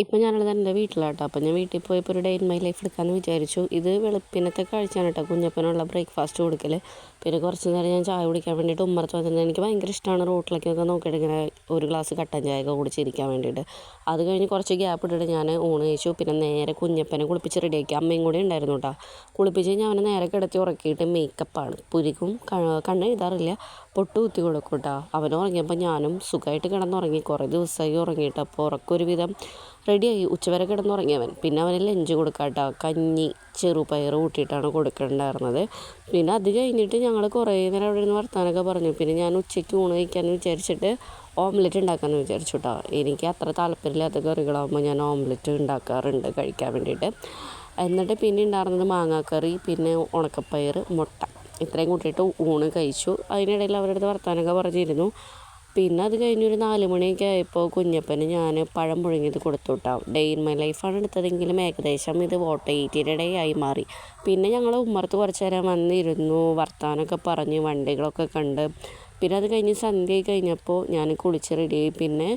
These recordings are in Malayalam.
ഇപ്പം ഞാനുള്ളത് എൻ്റെ വീട്ടിലാട്ടോ. അപ്പം ഞാൻ വീട്ടിൽ പോയപ്പോൾ ഒരു ഡേ ഇൻ മൈ ലൈഫ് എടുക്കാമെന്ന് വിചാരിച്ചു. ഇത് വെളുപ്പിനത്തെ കാഴ്ചയാണ് കേട്ടോ, കുഞ്ഞപ്പനുള്ള ബ്രേക്ക്ഫാസ്റ്റ് കൊടുക്കൽ. പിന്നെ കുറച്ച് നേരം ഞാൻ ചായ കുടിക്കാൻ വേണ്ടിയിട്ട് ഉമ്മറത്ത് വന്നിരുന്നത്. എനിക്ക് ഭയങ്കര ഇഷ്ടമാണ് റോട്ടിലേക്കൊക്കെ നോക്കിയിട്ട് ഇങ്ങനെ ഒരു ഗ്ലാസ് കട്ടൻ ചായയൊക്കെ കുടിച്ചിരിക്കാൻ വേണ്ടിയിട്ട്. അത് കഴിഞ്ഞ് കുറച്ച് ഗ്യാപ്പ് ഇട്ടിട്ട് ഞാൻ ഊണ് കഴിച്ചു. പിന്നെ നേരെ കുഞ്ഞപ്പനെ കുളിപ്പിച്ച് റെഡിയാക്കി. അമ്മയും കൂടി ഉണ്ടായിരുന്നു കേട്ടോ. കുളിപ്പിച്ച് കഴിഞ്ഞാൽ അവനെ നേരെ കിടത്തി ഉറക്കിയിട്ട് മേക്കപ്പാണ്. പുരിക്കും കണ്ണ് എഴുതാറില്ല, പൊട്ട് കുത്തി കൊടുക്കും കേട്ടോ. അവൻ ഉറങ്ങിയപ്പോൾ ഞാനും സുഖമായിട്ട് കിടന്നുറങ്ങി. കുറേ ദിവസമായി ഉറങ്ങിയിട്ട്. അപ്പോൾ ഉറക്കമൊരുവിധം റെഡിയായി. ഉച്ചവരെ കിടന്നുറങ്ങിയവൻ. പിന്നെ അവന് ലഞ്ച് കൊടുക്കാട്ടോ. കഞ്ഞി ചെറുപയർ കൂട്ടിയിട്ടാണ് കൊടുക്കേണ്ടായിരുന്നത്. പിന്നെ അത് കഴിഞ്ഞിട്ട് ഞങ്ങൾ കുറേ നേരം അവിടെ നിന്ന് വർത്താനമൊക്കെ പറഞ്ഞു. പിന്നെ ഞാൻ ഉച്ചയ്ക്ക് ഊണ് കഴിക്കാമെന്ന് വിചാരിച്ചിട്ട് ഓംലെറ്റ് ഉണ്ടാക്കാമെന്ന് വിചാരിച്ചു കേട്ടോ. എനിക്ക് അത്ര താല്പര്യമില്ലാത്ത കറികളാകുമ്പോൾ ഞാൻ ഓംലെറ്റ് ഉണ്ടാക്കാറുണ്ട് കഴിക്കാൻ വേണ്ടിയിട്ട്. എന്നിട്ട് പിന്നെ ഉണ്ടായിരുന്നത് മാങ്ങാക്കറി, പിന്നെ ഉണക്കപ്പയർ, മുട്ട, ഇത്രയും കൂട്ടിയിട്ട് ഊണ് കഴിച്ചു. അതിനിടയിൽ അവരുടെ അടുത്ത് വർത്താനമൊക്കെ പറഞ്ഞിരുന്നു. പിന്നെ അത് കഴിഞ്ഞൊരു 4 മണിയൊക്കെ ആയപ്പോൾ കുഞ്ഞപ്പന് ഞാൻ പഴം പുഴുങ്ങിയത് കൊടുത്തു വിട്ടാം. ഡേ ഇൻ മൈ ലൈഫാണ് എടുത്തതെങ്കിലും ഏകദേശം ഇത് വോട്ട് 80 ഡേ ആയി മാറി. പിന്നെ ഞങ്ങൾ ഉമ്മറത്ത് കുറച്ച് നേരം വന്നിരുന്നു, വർത്താനമൊക്കെ പറഞ്ഞ് വണ്ടികളൊക്കെ കണ്ട്. പിന്നെ അത് കഴിഞ്ഞ് സന്ധ്യ കഴിഞ്ഞപ്പോൾ ഞാൻ കുളിച്ച് റെഡിയായി. പിന്നെ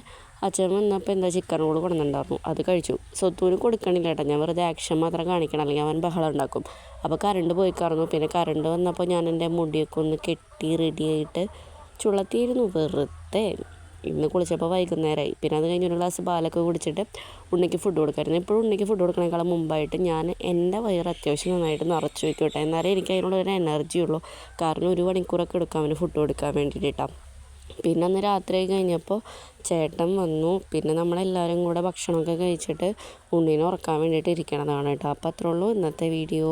അച്ഛൻ വന്നപ്പോൾ എന്താ ചിക്കൻ റോൾ കൊണ്ടുവന്നിട്ടുണ്ടായിരുന്നു, അത് കഴിച്ചു. സ്വത്തൂന് കൊടുക്കണില്ല കേട്ടോ, ഞാൻ വെറുതെ ആക്ഷൻ മാത്രം കാണിക്കണം, അല്ലെങ്കിൽ അവൻ ബഹളം ഉണ്ടാക്കും. അപ്പോൾ കറണ്ട് പോയിക്കായിരുന്നു. പിന്നെ കറണ്ട് വന്നപ്പോൾ ഞാൻ എൻ്റെ മുടിയൊക്കെ ഒന്ന് കെട്ടി റെഡിയായിട്ട് ചുളത്തിയിരുന്നു വെറുതെ. ഇന്ന് കുളിച്ചപ്പോൾ വൈകുന്നേരമായി. പിന്നെ അത് കഴിഞ്ഞൊരു ഗ്ലാസ് പാലൊക്കെ കുടിച്ചിട്ട് ഉണ്ണിക്ക് ഫുഡ് കൊടുക്കായിരുന്നു. എപ്പോഴും ഉണ്ണിക്ക് ഫുഡ് കൊടുക്കണേക്കാളും മുമ്പായിട്ട് ഞാൻ എൻ്റെ വയറ് അത്യാവശ്യം നന്നായിട്ട് നിറച്ച് വയ്ക്കട്ടെ, എന്നാലേ എനിക്ക് അതിനുള്ളൊരു എനർജി ഉള്ളൂ. കാരണം 1 മണിക്കൂറൊക്കെ എടുക്കാം അവന് ഫുഡ് കൊടുക്കാൻ വേണ്ടിയിട്ടാണ്. പിന്നെ അന്ന് രാത്രി കഴിഞ്ഞപ്പോൾ ചേട്ടൻ വന്നു. പിന്നെ നമ്മളെല്ലാവരും കൂടെ ഭക്ഷണമൊക്കെ കഴിച്ചിട്ട് ഉണ്ണീനെ ഉറക്കാൻ വേണ്ടിയിട്ട് ഇരിക്കണതാണ് കേട്ടോ. അപ്പോൾ അത്രേ ഉള്ളൂ ഇന്നത്തെ വീഡിയോ.